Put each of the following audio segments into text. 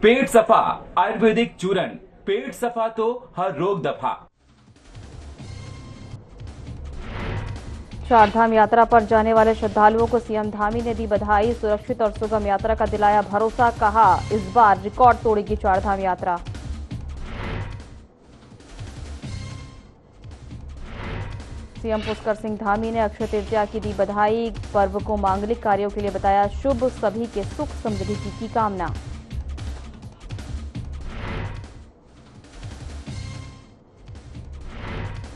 पेट सफा आयुर्वेदिक चूरन, पेट सफा तो हर रोग दफा। चारधाम यात्रा पर जाने वाले श्रद्धालुओं को सीएम धामी ने दी बधाई। सुरक्षित और सुगम यात्रा का दिलाया भरोसा। कहा, इस बार रिकॉर्ड तोड़ेगी चारधाम यात्रा। सीएम पुष्कर सिंह धामी ने अक्षय तृतीया की दी बधाई। पर्व को मांगलिक कार्यों के लिए बताया शुभ। सभी के सुख समृद्धि की कामना।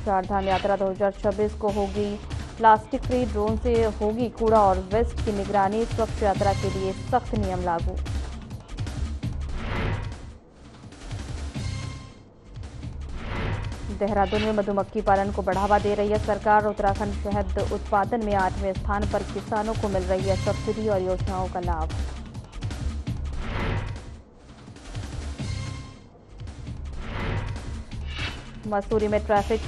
चारधाम यात्रा 2026 को होगी प्लास्टिक फ्री। ड्रोन से होगी कूड़ा और वेस्ट की निगरानी। स्वच्छ यात्रा के लिए सख्त नियम लागू। देहरादून में मधुमक्खी पालन को बढ़ावा दे रही है सरकार। उत्तराखंड शहद उत्पादन में 8वें स्थान पर। किसानों को मिल रही है सब्सिडी और योजनाओं का लाभ। मसूरी में ट्रैफिक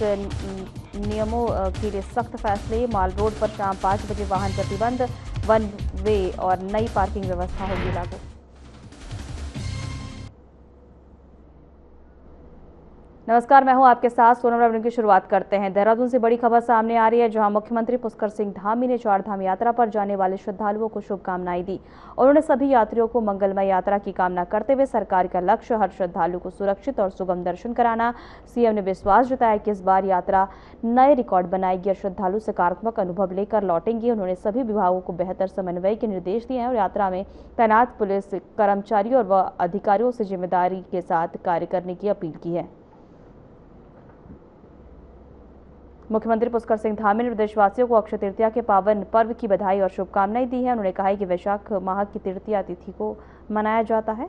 नियमों के लिए सख्त फैसले। माल रोड पर शाम 5 बजे वाहन प्रतिबंध। वन वे और नई पार्किंग व्यवस्था होगी लागू। नमस्कार, मैं हूं आपके साथ सोनम रवि। की शुरुआत करते हैं। देहरादून से बड़ी खबर सामने आ रही है, जहां मुख्यमंत्री पुष्कर सिंह धामी ने चारधाम यात्रा पर जाने वाले श्रद्धालुओं को शुभकामनाएं दी। उन्होंने सभी यात्रियों को मंगलमय यात्रा की कामना करते हुए सरकार का लक्ष्य हर श्रद्धालु को सुरक्षित और सुगम दर्शन कराना। सीएम ने विश्वास जताया कि इस बार यात्रा नए रिकॉर्ड बनाएगी और श्रद्धालु सकारात्मक अनुभव लेकर लौटेंगे। उन्होंने सभी विभागों को बेहतर समन्वय के निर्देश दिए हैं और यात्रा में तैनात पुलिस कर्मचारियों व अधिकारियों से जिम्मेदारी के साथ कार्य करने की अपील की है। मुख्यमंत्री पुष्कर सिंह धामी ने प्रदेशवासियों को अक्षय तृतीया के पावन पर्व की बधाई और शुभकामनाएं दी है। उन्होंने कहा है कि वैशाख माह की तृतीया तिथि को मनाया जाता है।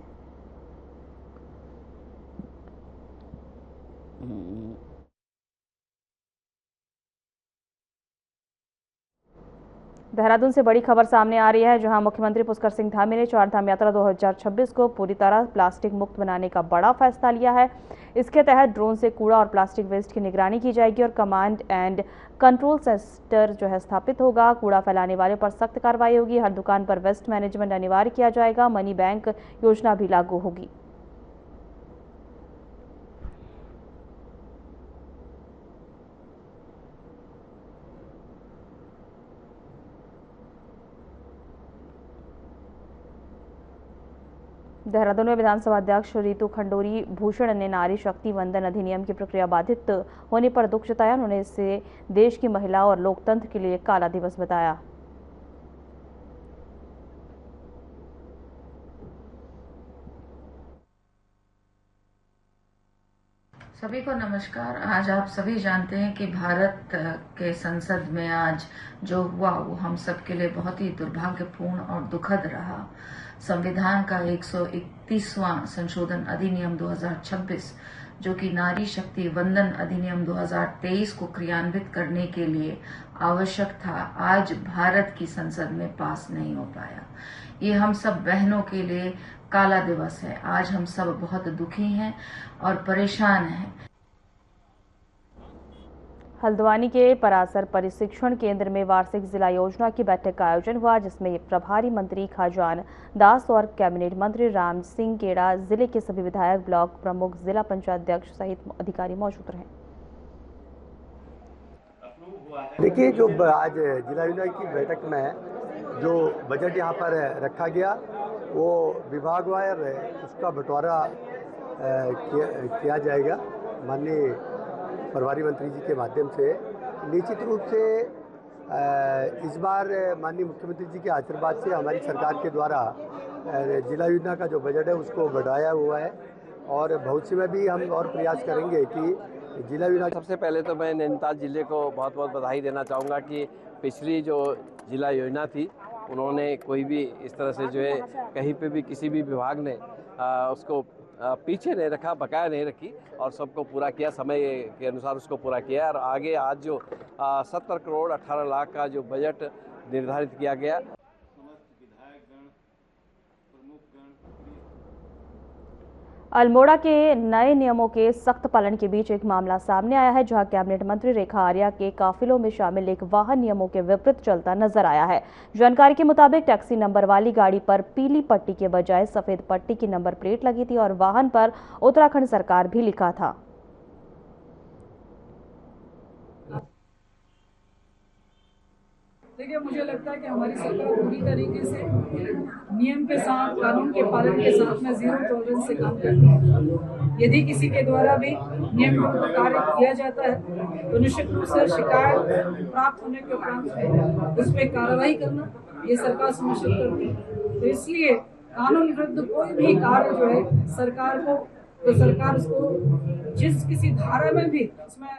देहरादून से बड़ी खबर सामने आ रही है, जहां मुख्यमंत्री पुष्कर सिंह धामी ने चारधाम यात्रा 2026 को पूरी तरह प्लास्टिक मुक्त बनाने का बड़ा फैसला लिया है। इसके तहत ड्रोन से कूड़ा और प्लास्टिक वेस्ट की निगरानी की जाएगी और कमांड एंड कंट्रोल सेंटर स्थापित होगा। कूड़ा फैलाने वाले पर सख्त कार्रवाई होगी। हर दुकान पर वेस्ट मैनेजमेंट अनिवार्य किया जाएगा। मनी बैंक योजना भी लागू होगी। देहरादून में विधानसभा अध्यक्ष रितु खंडूरी भूषण ने नारी शक्ति वंदन अधिनियम की प्रक्रिया बाधित होने पर दुख जताया। उन्होंने इसे देश की महिला और लोकतंत्र के लिए काला दिवस बताया। सभी को नमस्कार। आज आप सभी जानते हैं कि भारत के संसद में आज जो हुआ वो हम सब के लिए बहुत ही दुर्भाग्यपूर्ण और दुखद रहा। संविधान का 131वां संशोधन अधिनियम 2026 जो कि नारी शक्ति वंदन अधिनियम 2023 को क्रियान्वित करने के लिए आवश्यक था, आज भारत की संसद में पास नहीं हो पाया। ये हम सब बहनों के लिए काला दिवस है। आज हम सब बहुत दुखी हैं और परेशान हैं। हल्द्वानी के परासर प्रशिक्षण केंद्र में वार्षिक जिला योजना की बैठक का आयोजन हुआ, जिसमें प्रभारी मंत्री खाजान दास और कैबिनेट मंत्री राम सिंह गेड़ा, जिले के सभी विधायक, ब्लॉक प्रमुख, जिला पंचायत अध्यक्ष सहित अधिकारी मौजूद रहे। देखिए, जो आज जिला योजना की बैठक में जो बजट यहाँ पर रखा गया वो विभागवार उसका बंटवारा किया जाएगा माननीय प्रभारी मंत्री जी के माध्यम से। निश्चित रूप से इस बार माननीय मुख्यमंत्री जी के आशीर्वाद से हमारी सरकार के द्वारा जिला योजना का जो बजट है उसको बढ़ाया हुआ है और भविष्य में भी हम और प्रयास करेंगे कि जिला योजना। सबसे पहले तो मैं नैनीताल जिले को बहुत बहुत बधाई देना चाहूँगा कि पिछली जो जिला योजना थी उन्होंने कोई भी इस तरह से जो है कहीं पे भी किसी भी विभाग ने उसको पीछे नहीं रखा, बकाया नहीं रखी और सबको पूरा किया, समय के अनुसार उसको पूरा किया। और आगे आज जो 70 करोड़ 18 लाख का जो बजट निर्धारित किया गया। अल्मोड़ा के नए नियमों के सख्त पालन के बीच एक मामला सामने आया है, जहां कैबिनेट मंत्री रेखा आर्या के काफिलों में शामिल एक वाहन नियमों के विपरीत चलता नजर आया है। जानकारी के मुताबिक टैक्सी नंबर वाली गाड़ी पर पीली पट्टी के बजाय सफेद पट्टी की नंबर प्लेट लगी थी और वाहन पर उत्तराखंड सरकार भी लिखा था। देखिए, मुझे लगता है कि हमारी सरकार पूरी तरीके से नियम के साथ, कानून के पालन के साथ में जीरो टॉलरेंस से काम करती है। यदि किसी के द्वारा भी नियम का कार्य किया जाता है तो निश्चित रूप से शिकायत प्राप्त होने के उपरांत उस पर कार्रवाई करना ये सरकार सुनिश्चित करती है। तो इसलिए कानून विरुद्ध कोई भी कार्य जो है सरकार उसको जिस किसी धारा में भी उसमें।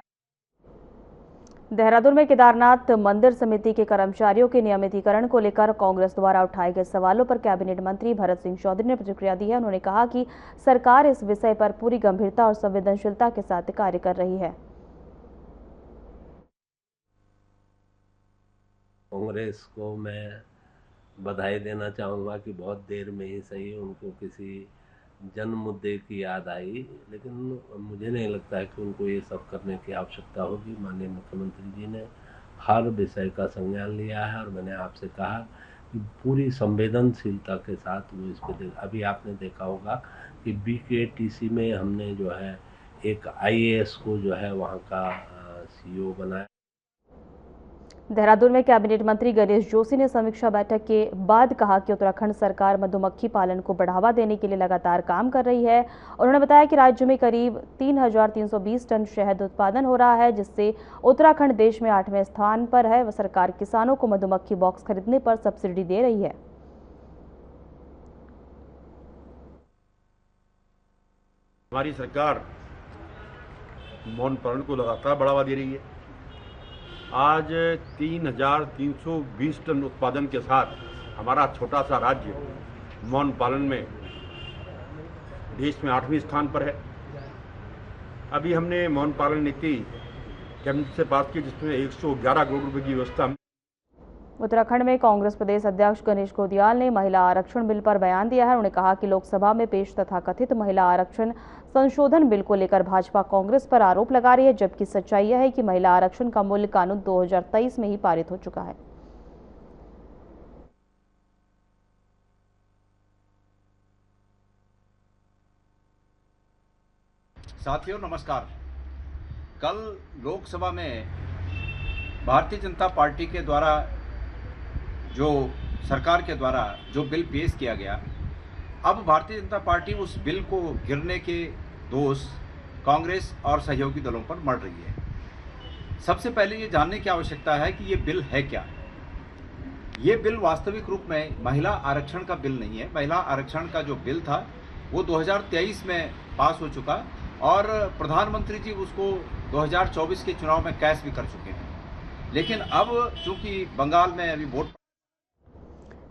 देहरादून में केदारनाथ मंदिर समिति के कर्मचारियों के नियमितीकरण को लेकर कांग्रेस द्वारा उठाए गए सवालों पर कैबिनेट मंत्री भरत सिंह चौधरी ने प्रतिक्रिया दी है। उन्होंने कहा कि सरकार इस विषय पर पूरी गंभीरता और संवेदनशीलता के साथ कार्य कर रही है। कांग्रेस को मैं बधाई देना चाहूँगा कि बहुत देर में ही सही उनको किसी जन मुद्दे की याद आई, लेकिन मुझे नहीं लगता है कि उनको ये सब करने की आवश्यकता होगी। माननीय मुख्यमंत्री जी ने हर विषय का संज्ञान लिया है और मैंने आपसे कहा कि पूरी संवेदनशीलता के साथ वो इस पर अभी आपने देखा होगा कि BKTC में हमने जो है एक IAS को जो है वहाँ का CEO बनाया। देहरादून में कैबिनेट मंत्री गणेश जोशी ने समीक्षा बैठक के बाद कहा कि उत्तराखंड सरकार मधुमक्खी पालन को बढ़ावा देने के लिए लगातार काम कर रही है। उन्होंने बताया कि राज्य में करीब 3,320 टन शहद उत्पादन हो रहा है, जिससे उत्तराखंड देश में 8वें स्थान पर है। वह सरकार किसानों को मधुमक्खी बॉक्स खरीदने पर सब्सिडी दे रही है। हमारी सरकार मौन पालन को लगातार बढ़ावा दे रही है। आज 3,320 टन उत्पादन के साथ हमारा छोटा सा राज्य मौन पालन में देश में 8वें स्थान पर है। अभी हमने मौन पालन नीति कैबिनेट से पास की, जिसमें 111 करोड़ रुपए की व्यवस्था। उत्तराखंड में कांग्रेस प्रदेश अध्यक्ष गणेश गोदियाल ने महिला आरक्षण बिल पर बयान दिया है। उन्होंने कहा कि लोकसभा में पेश तथाकथित महिला आरक्षण संशोधन बिल को लेकर भाजपा कांग्रेस पर आरोप लगा रही है, जबकि सच्चाई यह है कि महिला आरक्षण का मूल कानून 2023 में ही पारित हो चुका है। साथियों नमस्कार। कल लोकसभा में भारतीय जनता पार्टी के द्वारा सरकार के द्वारा जो बिल पेश किया गया, अब भारतीय जनता पार्टी उस बिल को गिरने के दोष कांग्रेस और सहयोगी दलों पर मढ़ रही है। सबसे पहले ये जानने की आवश्यकता है कि ये बिल है क्या। ये बिल वास्तविक रूप में महिला आरक्षण का बिल नहीं है। महिला आरक्षण का जो बिल था वो 2023 में पास हो चुका और प्रधानमंत्री जी उसको 2024 के चुनाव में कैश भी कर चुके हैं। लेकिन अब चूंकि बंगाल में अभी वोट।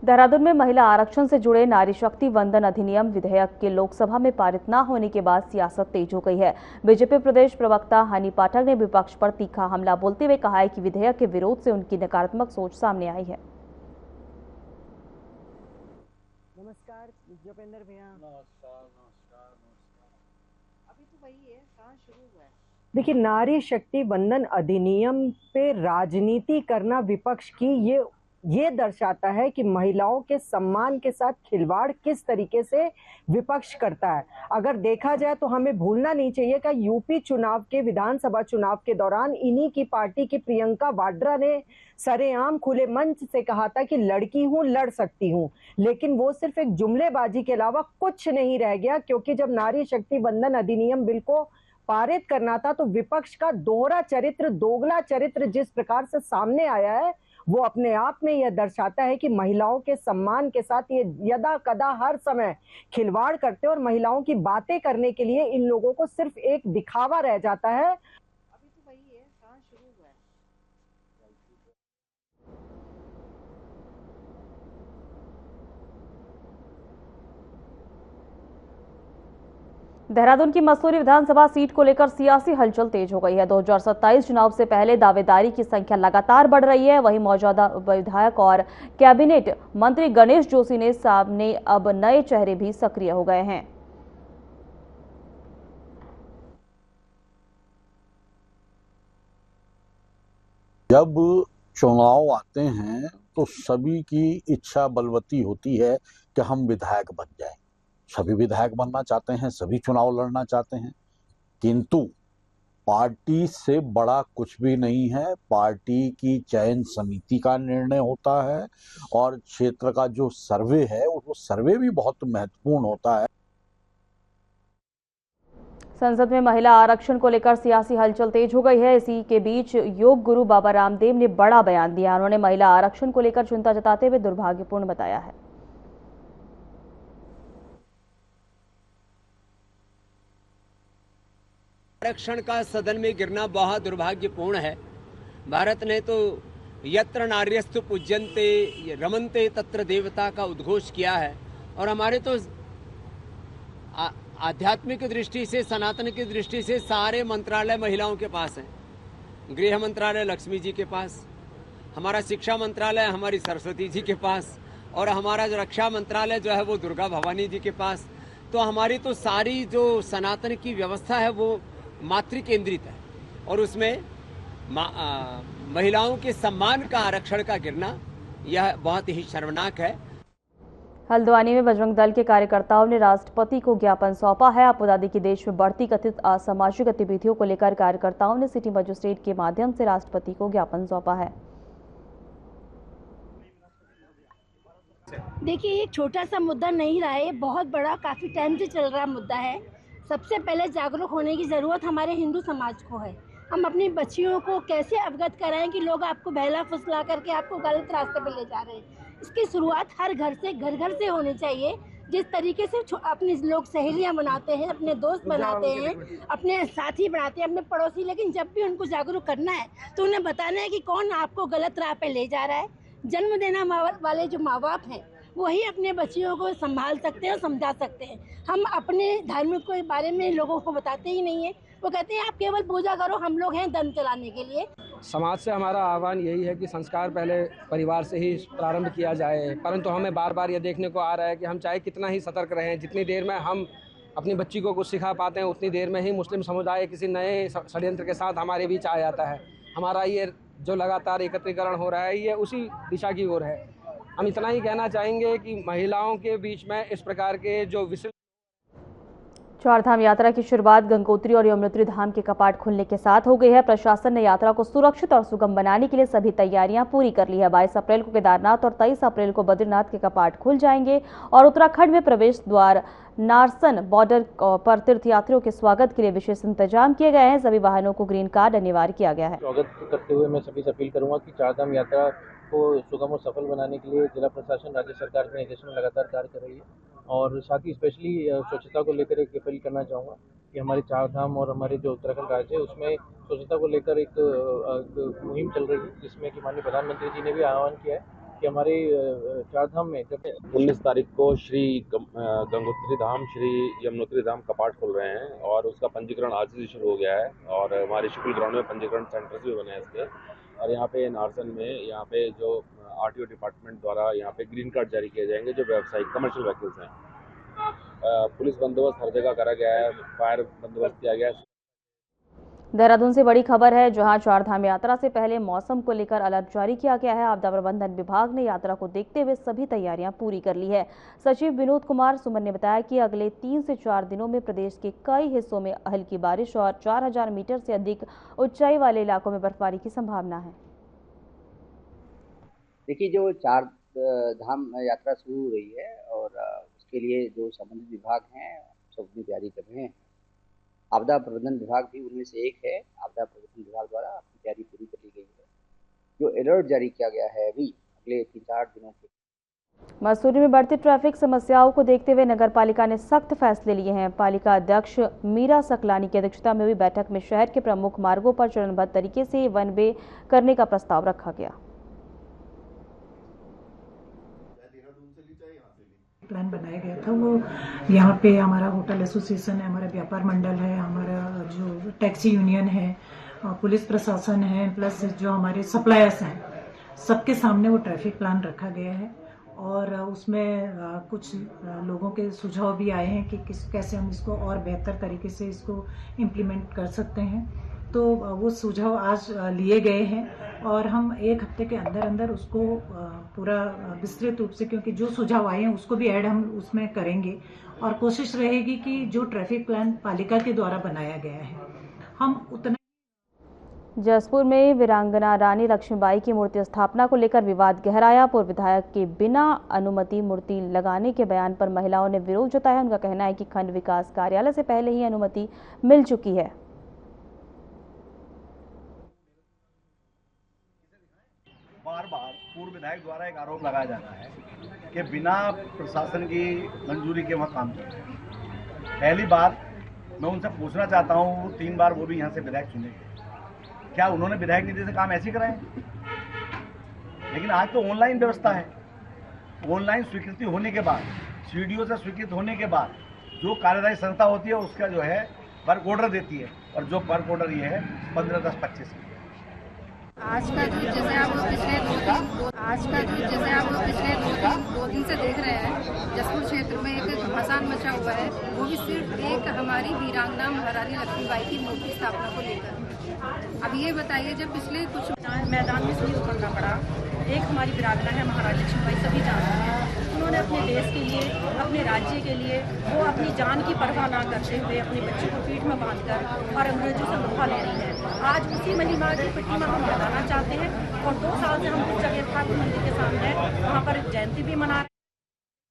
देहरादून में महिला आरक्षण से जुड़े नारी शक्ति वंदन अधिनियम विधेयक के लोकसभा में पारित न होने के बाद सियासत तेज हो गई है। बीजेपी प्रदेश प्रवक्ता हनी पाठक ने विपक्ष पर तीखा हमला बोलते हुए कहा है कि विधेयक के विरोध से उनकी नकारात्मक सोच सामने आई है। नमस्कार जोपेंद्र भैया। अभी तो वही है, कहाँ शुरू हुआ है। देखिए, नारी शक्ति वंदन अधिनियम पे राजनीति करना विपक्ष की ये दर्शाता है कि महिलाओं के सम्मान के साथ खिलवाड़ किस तरीके से विपक्ष करता है। अगर देखा जाए तो हमें भूलना नहीं चाहिए कि यूपी चुनाव के विधानसभा चुनाव के दौरान इन्हीं की पार्टी की प्रियंका वाड्रा ने सरेआम खुले मंच से कहा था कि लड़की हूं, लड़ सकती हूं, लेकिन वो सिर्फ एक जुमलेबाजी के अलावा कुछ नहीं रह गया। क्योंकि जब नारी शक्ति वंदन अधिनियम बिल को पारित करना था तो विपक्ष का दोहरा चरित्र, दोगला चरित्र जिस प्रकार से सामने आया है, वो अपने आप में यह दर्शाता है कि महिलाओं के सम्मान के साथ ये यदा कदा हर समय खिलवाड़ करते हैं और महिलाओं की बातें करने के लिए इन लोगों को सिर्फ एक दिखावा रह जाता है। अभी तो वही है, कहाँ शुरू हुआ है। देहरादून की मसूरी विधानसभा सीट को लेकर सियासी हलचल तेज हो गई है। 2027 चुनाव से पहले दावेदारी की संख्या लगातार बढ़ रही है। वहीं मौजूदा विधायक और कैबिनेट मंत्री गणेश जोशी ने सामने अब नए चेहरे भी सक्रिय हो गए हैं। जब चुनाव आते हैं तो सभी की इच्छा बलवती होती है कि हम विधायक बन जाएं। सभी विधायक बनना चाहते हैं, सभी चुनाव लड़ना चाहते हैं, किंतु पार्टी से बड़ा कुछ भी नहीं है। पार्टी की चयन समिति का निर्णय होता है और क्षेत्र का जो सर्वे है वो सर्वे भी बहुत महत्वपूर्ण होता है। संसद में महिला आरक्षण को लेकर सियासी हलचल तेज हो गई है। इसी के बीच योग गुरु बाबा रामदेव ने बड़ा बयान दिया। उन्होंने महिला आरक्षण को लेकर चिंता जताते हुए दुर्भाग्यपूर्ण बताया है। आरक्षण का सदन में गिरना बहुत दुर्भाग्यपूर्ण है। भारत ने तो यत्र नार्यस्तु पूज्यन्ते रमन्ते तत्र देवता का उद्घोष किया है और हमारे तो आध्यात्मिक दृष्टि से, सनातन की दृष्टि से सारे मंत्रालय महिलाओं के पास हैं। गृह मंत्रालय लक्ष्मी जी के पास, हमारा शिक्षा मंत्रालय हमारी सरस्वती जी के पास और हमारा जो रक्षा मंत्रालय जो है वो दुर्गा भवानी जी के पास। तो हमारी तो सारी जो सनातन की व्यवस्था है वो मातृ केंद्रित है और उसमें महिलाओं के सम्मान का आरक्षण का गिरना यह बहुत ही शर्मनाक है। हल्द्वानी में बजरंग दल के कार्यकर्ताओं ने राष्ट्रपति को ज्ञापन सौंपा है। आपको बता दें कि देश में बढ़ती कथित असामाजिक गतिविधियों को लेकर कार्यकर्ताओं ने सिटी मजिस्ट्रेट के माध्यम से राष्ट्रपति को ज्ञापन सौंपा है। देखिए, एक छोटा सा मुद्दा नहीं रहा है, बहुत बड़ा काफी टाइम से चल रहा मुद्दा है। सबसे पहले जागरूक होने की जरूरत हमारे हिंदू समाज को है। हम अपनी बच्चियों को कैसे अवगत कराएं कि लोग आपको बहला फुसला करके आपको गलत रास्ते पर ले जा रहे हैं। इसकी शुरुआत हर घर से होनी चाहिए। जिस तरीके से अपने लोग सहेलियां बनाते हैं, अपने दोस्त बनाते हैं, अपने साथी बनाते हैं, अपने पड़ोसी, लेकिन जब भी उनको जागरूक करना है तो उन्हें बताना है कि कौन आपको गलत राह पे ले जा रहा है। जन्म देना वाले जो माँ बाप हैं वही अपने बच्चियों को संभाल सकते हैं और समझा सकते हैं। हम अपने धर्म के बारे में लोगों को बताते ही नहीं है। वो कहते हैं आप केवल पूजा करो, हम लोग हैं धर्म चलाने के लिए। समाज से हमारा आह्वान यही है कि संस्कार पहले परिवार से ही प्रारंभ किया जाए, परंतु हमें बार बार ये देखने को आ रहा है कि हम चाहे कितना ही सतर्क रहें, जितनी देर में हम अपनी बच्ची को कुछ सिखा पाते हैं उतनी देर में ही मुस्लिम समुदाय किसी नए षड्यंत्र के साथ हमारे बीच आ जाता है। हमारा ये जो लगातार एकत्रीकरण हो रहा है ये उसी दिशा की ओर है। हम इतना ही कहना चाहेंगे कि महिलाओं के बीच में इस प्रकार के जो चारधाम यात्रा की शुरुआत गंगोत्री और यमुनोत्री धाम के कपाट खुलने के साथ हो गई है। प्रशासन ने यात्रा को सुरक्षित और सुगम बनाने के लिए सभी तैयारियां पूरी कर ली है। 22 अप्रैल को केदारनाथ और 23 अप्रैल को बद्रीनाथ के कपाट खुल जाएंगे और उत्तराखंड में प्रवेश द्वार नारसन बॉर्डर पर तीर्थयात्रियों के स्वागत के लिए विशेष इंतजाम किए गए हैं। सभी वाहनों को ग्रीन कार्ड अनिवार्य किया गया है। स्वागत करते हुए मैं सभी से अपील करूंगा कि चारधाम यात्रा को सुगम और सफल बनाने के लिए जिला प्रशासन, राज्य सरकार के निर्देशन में लगातार कार्य कर रही है और साथ ही स्पेशली स्वच्छता को लेकर एक अपील करना चाहूँगा कि हमारे चारधाम और हमारे जो उत्तराखंड राज्य है उसमें स्वच्छता को लेकर एक मुहिम चल रही है, जिसमें कि माननीय प्रधानमंत्री जी ने भी आह्वान किया है कि हमारे चारधाम में 19 तारीख को श्री गंगोत्री धाम, श्री यमुनोत्री धाम कपाट खुल रहे हैं और उसका पंजीकरण आज से शुरू हो गया है और हमारे शुक्ल ग्राउंड में पंजीकरण सेंटर्स भी बने हैं इसके। और यहाँ पे नारसन में यहाँ पे जो आरटीओ डिपार्टमेंट द्वारा यहाँ पे ग्रीन कार्ड जारी किए जाएंगे जो व्यावसायिक कमर्शियल व्हीकल्स हैं। पुलिस बंदोबस्त हर जगह करा गया है, फायर बंदोबस्त किया गया है। देहरादून से बड़ी खबर है, जहां चारधाम यात्रा से पहले मौसम को लेकर अलर्ट जारी किया गया है। आपदा प्रबंधन विभाग ने यात्रा को देखते हुए सभी तैयारियां पूरी कर ली है। सचिव विनोद कुमार सुमन ने बताया कि अगले 3 से 4 दिनों में प्रदेश के कई हिस्सों में हल्की बारिश और 4000 मीटर से अधिक ऊंचाई वाले इलाकों में बर्फबारी की संभावना है। देखिए, जो चारधाम यात्रा शुरू हो रही है और उसके लिए जो संबंधित विभाग हैं सब अपनी तैयारी कर रहे हैं। आपदा प्रबंधन विभाग भी उनमें से एक है। आपदा प्रबंधन विभाग द्वारा अपनी तैयारी पूरी कर ली गई है। जो अलर्ट जारी किया गया है अभी अगले 3-4 दिनों के। मसूरी में बढ़ती ट्रैफिक समस्याओं को देखते हुए नगर पालिका ने सख्त फैसले लिए हैं। पालिका अध्यक्ष मीरा सकलानी की अध्यक्षता में हुई बैठक में शहर के प्रमुख मार्गों पर चरणबद्ध तरीके से वन वे करने का प्रस्ताव रखा गया। प्लान बनाया गया था वो यहाँ पे हमारा होटल एसोसिएशन है, हमारा व्यापार मंडल है, हमारा जो टैक्सी यूनियन है, पुलिस प्रशासन है, प्लस जो हमारे सप्लायर्स हैं, सबके सामने वो ट्रैफिक प्लान रखा गया है। और उसमें कुछ लोगों के सुझाव भी आए हैं कि कैसे हम इसको और बेहतर तरीके से इसको इम्प्लीमेंट कर सकते हैं। तो वो सुझाव आज लिए गए हैं और हम एक हफ्ते के अंदर अंदर उसको पूरा विस्तृत रूप से, क्योंकि जो सुझाव आए हैं उसको भी ऐड हम उसमें करेंगे और कोशिश रहेगी कि जो ट्रैफिक प्लान पालिका के द्वारा बनाया गया है हम उतना। जसपुर में वीरांगना रानी लक्ष्मीबाई की मूर्ति स्थापना को लेकर विवाद गहराया। पूर्व विधायक के बिना अनुमति मूर्ति लगाने के बयान पर महिलाओं ने विरोध जताया। उनका कहना है कि खंड विकास कार्यालय से पहले ही अनुमति मिल चुकी है। बार बार पूर्व विधायक द्वारा एक आरोप लगाया जाता है कि बिना प्रशासन की मंजूरी के वहाँ काम चल रहा है। पहली बार मैं उनसे पूछना चाहता हूँ, 3 बार वो भी यहाँ से विधायक चुने गए, क्या उन्होंने विधायक निधि से काम ऐसे ही कराए? लेकिन आज तो ऑनलाइन व्यवस्था है। ऑनलाइन स्वीकृति होने के बाद, सीडीओ से स्वीकृत होने के बाद जो कार्यदायी संस्था होती है उसका जो है वर्क ऑर्डर देती है, और जो वर्क ऑर्डर ये है 15/10/25। आज का जो जैसे आप पिछले दो दिन से देख रहे हैं, जसपुर क्षेत्र में एक घमासान मचा हुआ है, वो भी सिर्फ एक हमारी वीरांगना महारानी लक्ष्मीबाई की मूर्ति स्थापना को लेकर। अब ये बताइए, जब पिछले कुछ मैदान में इसलिए उतरना पड़ा, एक हमारी वीरांगना है महारानी लक्ष्मीबाई, सभी जानते हैं, उन्होंने अपने देश के लिए, अपने राज्य के लिए वो अपनी जान की परवाह ना करते हुए अपने बच्चे को पीठ में बांधकर और अंग्रेजों से मुखा ले रही है। आज उसी महिमा की प्रतिमा हम लगाना चाहते हैं और 2 साल से हम कुछ जगह ठाकुर मंदिर के सामने वहाँ पर जयंती भी मना रहे हैं।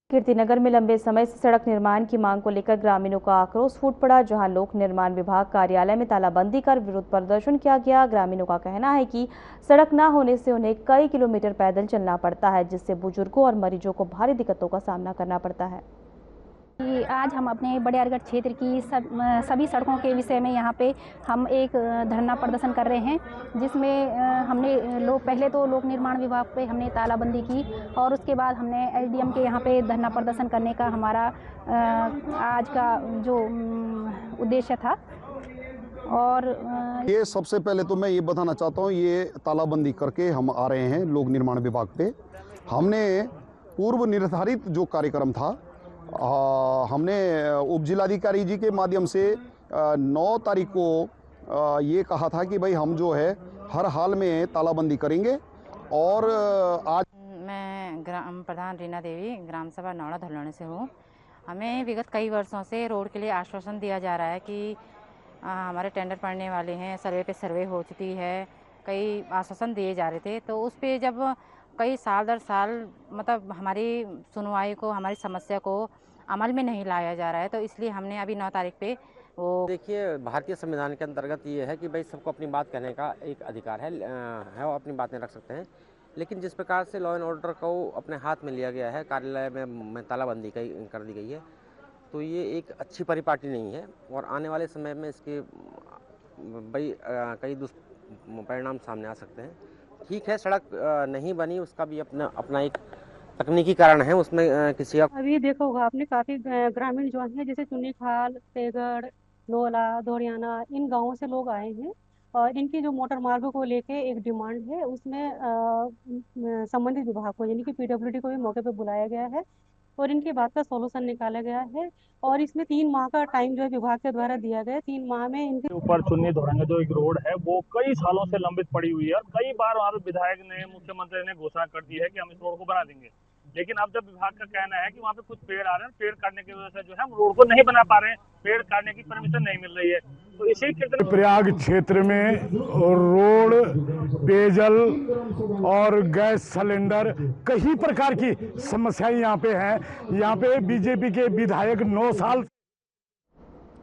कीर्तिनगर में लंबे समय से सड़क निर्माण की मांग को लेकर ग्रामीणों का आक्रोश फूट पड़ा, जहां लोक निर्माण विभाग कार्यालय में तालाबंदी कर विरोध प्रदर्शन किया गया। ग्रामीणों का कहना है कि सड़क न होने से उन्हें कई किलोमीटर पैदल चलना पड़ता है, जिससे बुजुर्गों और मरीजों को भारी दिक्कतों का सामना करना पड़ता है। आज हम अपने बड़ियारगढ़ क्षेत्र की सभी सड़कों के विषय में यहाँ पे हम एक धरना प्रदर्शन कर रहे हैं, जिसमें हमने पहले तो लोक निर्माण विभाग पे हमने तालाबंदी की और उसके बाद हमने एसडीएम के यहाँ पे धरना प्रदर्शन करने का हमारा आज का जो उद्देश्य था। और ये सबसे पहले तो मैं ये बताना चाहता हूँ, ये तालाबंदी करके हम आ रहे हैं लोक निर्माण विभाग पे। हमने पूर्व निर्धारित जो कार्यक्रम था, हमने उप जिलाधिकारी जी के माध्यम से 9 तारीख को ये कहा था कि भाई हम जो है हर हाल में तालाबंदी करेंगे। और आज मैं ग्राम प्रधान रीना देवी ग्राम सभा नौड़ा धलौने से हूँ। हमें विगत कई वर्षों से रोड के लिए आश्वासन दिया जा रहा है कि हमारे टेंडर पड़ने वाले हैं, सर्वे पे सर्वे हो चुकी है, कई आश्वासन दिए जा रहे थे। तो उस पे जब कई साल दर साल मतलब हमारी सुनवाई को, हमारी समस्या को अमल में नहीं लाया जा रहा है, तो इसलिए हमने अभी 9 तारीख पे वो देखिए, भारतीय संविधान के अंतर्गत ये है कि भाई सबको अपनी बात कहने का एक अधिकार है, वो अपनी बातें रख सकते हैं। लेकिन जिस प्रकार से लॉ एंड ऑर्डर को अपने हाथ में लिया गया है, कार्यालय में तालाबंदी कर दी गई है, तो ये एक अच्छी परिपाटी नहीं है और आने वाले समय में इसके भाई कई दुष्परिणाम सामने आ सकते हैं। ठीक है, सड़क नहीं बनी, उसका भी अपना एक तकनीकी कारण है, उसमें किसी का अभी देखा होगा आपने, काफी ग्रामीण जो हैं जैसे चुन्नी खाल, तेगड़, नोला, धोरियाना, इन गांवों से लोग आए हैं और इनकी जो मोटर मार्गों को लेके एक डिमांड है, उसमें संबंधित विभाग को यानी कि पीडब्ल्यूडी को भी मौके पे बुलाया गया है और इनकी बात का सॉल्यूशन निकाला गया है। और इसमें 3 माह का टाइम जो है विभाग के द्वारा दिया गया है। 3 माह में इनके ऊपर चुन्नी धोरंगे जो एक रोड है वो कई सालों से लंबित पड़ी हुई है और कई बार वहाँ पे विधायक ने, मुख्यमंत्री ने घोषणा कर दी है कि हम इस रोड को बना देंगे। लेकिन अब जब विभाग का कहना है कि वहाँ पे कुछ पेड़ आ रहे हैं, पेड़ काटने की वजह से जो है हम रोड को नहीं बना पा रहे हैं, पेड़ काटने की परमिशन नहीं मिल रही है। तो इसी के प्रयाग क्षेत्र में रोड, पेयजल और गैस सिलेंडर, कई प्रकार की समस्याएं यहाँ पे हैं। यहाँ पे बीजेपी के विधायक 9 साल।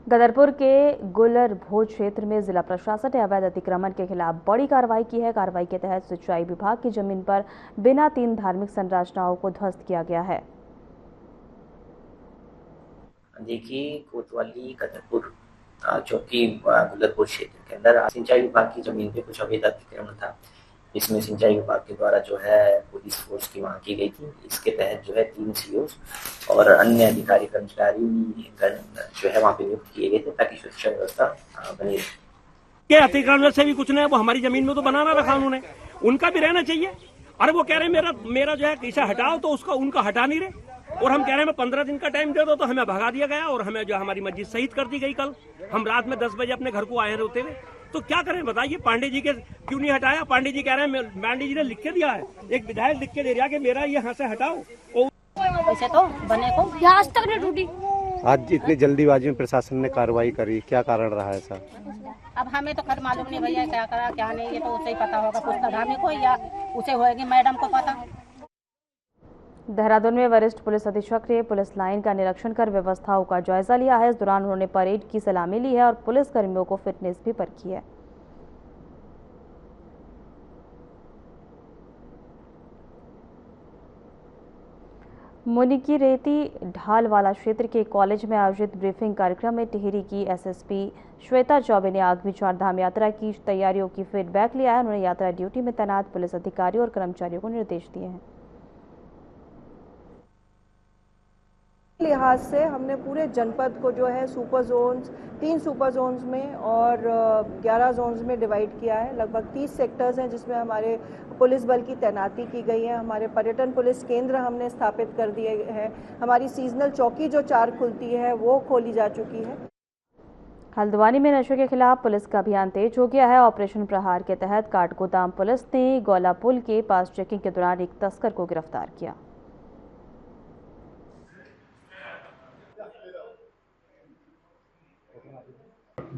गदरपुर के गुलर भोज क्षेत्र में जिला प्रशासन ने अवैध अतिक्रमण के खिलाफ बड़ी कार्रवाई की है। कार्रवाई के तहत सिंचाई विभाग की जमीन पर बिना 3 धार्मिक संरचनाओं को ध्वस्त किया गया है। देखिए, कोतवाली गदरपुर चौकी गुलरपुर क्षेत्र के अंदर सिंचाई विभाग की जमीन पे कुछ अवैध अतिक्रमण था। इसमें सिंचाई विभाग के द्वारा जो है पुलिस फोर्स की वहाँ की गई थी। इसके तहत जो है 3 सीओ और अन्य अधिकारी कर्मचारी जो है वहाँ पे नियुक्त किए गए थे ताकि सुरक्षा व्यवस्था बनी रहे। ये अतिक्रमण से भी कुछ नहीं है, वो हमारी जमीन में तो बनाना रखा उन्होंने, उनका भी रहना चाहिए। अरे वो कह रहे हैं मेरा जो है कैसा हटाओ, तो उसका उनका हटा नहीं रहे और हम कह रहे हैं 15 दिन का टाइम दे दो, तो हमें भगा दिया गया और हमें जो हमारी मस्जिद शहीद कर दी गई। कल हम रात में 10 बजे अपने घर को आए रोते हुए, तो क्या करें बताइए? पांडे जी के क्यों नहीं हटाया? पांडे जी कह रहे हैं, पांडे जी ने लिख के दिया है, एक विधायक लिख के दे रहा है कि मेरा ये यहाँ से हटाओ। वैसे तो बने को आज तक नहीं टूटी। आज इतनी जल्दीबाजी में प्रशासन ने कार्रवाई करी, क्या कारण रहा है सर? अब हमें तो खैर मालूम नहीं भैया क्या करा क्या नहीं, ये तो उसे ही पता होगा, पुस्तक धामी को या उसे होएगी मैडम को पता। देहरादून में वरिष्ठ पुलिस अधीक्षक ने पुलिस लाइन का निरीक्षण कर व्यवस्थाओं का जायजा लिया है। इस दौरान उन्होंने परेड की सलामी ली है और पुलिस कर्मियों को फिटनेस भी परखी है। मुनिकीरेती ढालवाला क्षेत्र के कॉलेज में आयोजित ब्रीफिंग कार्यक्रम में टिहरी की एसएसपी श्वेता चौबे ने आगामी चारधाम यात्रा की तैयारियों की फीडबैक लिया है। उन्होंने यात्रा ड्यूटी में तैनात पुलिस अधिकारियों और कर्मचारियों को निर्देश दिए हैं। लिहाज से हमने पूरे जनपद को जो है सुपर जोन्स, 3 सुपर जोन्स में और 11 जोन्स में डिवाइड किया है। लगभग 30 सेक्टर्स हैं जिसमें हमारे पुलिस बल की तैनाती की गई है। हमारे पर्यटन पुलिस केंद्र हमने स्थापित कर दिए हैं। हमारी सीजनल चौकी जो 4 खुलती है वो खोली जा चुकी है। हल्द्वानी में नशे के खिलाफ पुलिस का अभियान तेज हो गया है। ऑपरेशन प्रहार के तहत काठगोदाम पुलिस ने गौला पुल के पास चेकिंग के दौरान एक तस्कर को गिरफ्तार किया।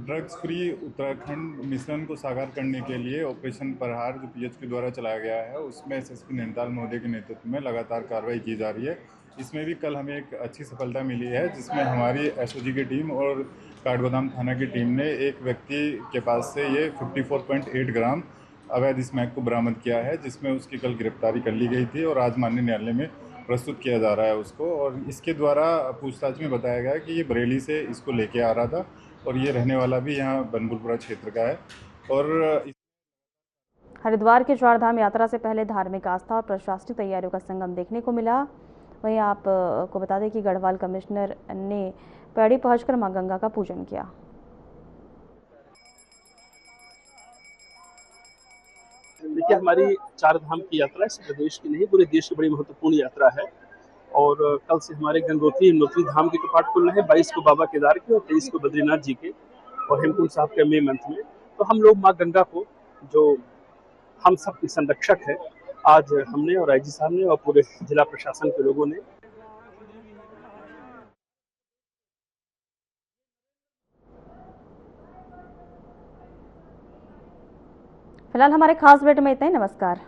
ड्रग्स फ्री उत्तराखंड मिशन को साकार करने के लिए ऑपरेशन प्रहार जो पीएचक्यू द्वारा चलाया गया है, उसमें एसएसपी नैनीताल महोदय के नेतृत्व में लगातार कार्रवाई की जा रही है। इसमें भी कल हमें एक अच्छी सफलता मिली है, जिसमें हमारी एसओजी की टीम और काठगोदाम थाना की टीम ने एक व्यक्ति के पास से ये 54.8 ग्राम अवैध स्मैक को बरामद किया है, जिसमें उसकी कल गिरफ्तारी कर ली गई थी और आज माननीय न्यायालय में प्रस्तुत किया जा रहा है उसको। और इसके द्वारा पूछताछ में बताया गया कि ये बरेली से इसको लेके आ रहा था और ये रहने वाला भी यहाँ बनबुलपुरा क्षेत्र का है। और हरिद्वार के चारधाम यात्रा से पहले धार्मिक आस्था और प्रशासनिक तैयारियों का संगम देखने को मिला। वहीं आपको बता दें कि गढ़वाल कमिश्नर ने पैड़ी पहुंचकर मां गंगा का पूजन किया। देखिए, हमारी चारधाम की यात्रा इस प्रदेश की नहीं पूरे देश की बड़ी महत्वपूर्ण यात्रा है और कल से हमारे गंगोत्री यमुनोत्री धाम के कपाट खुल रहे हैं। 22 को बाबा केदार के और 23 को बद्रीनाथ जी के और हेमकुंड साहब के मई मंथ में। तो हम लोग माँ गंगा को, जो हम सब की संरक्षक है, आज हमने और आईजी साहब ने और पूरे जिला प्रशासन के लोगों ने। फिलहाल हमारे खास बुलेटिन में इतना ही। नमस्कार।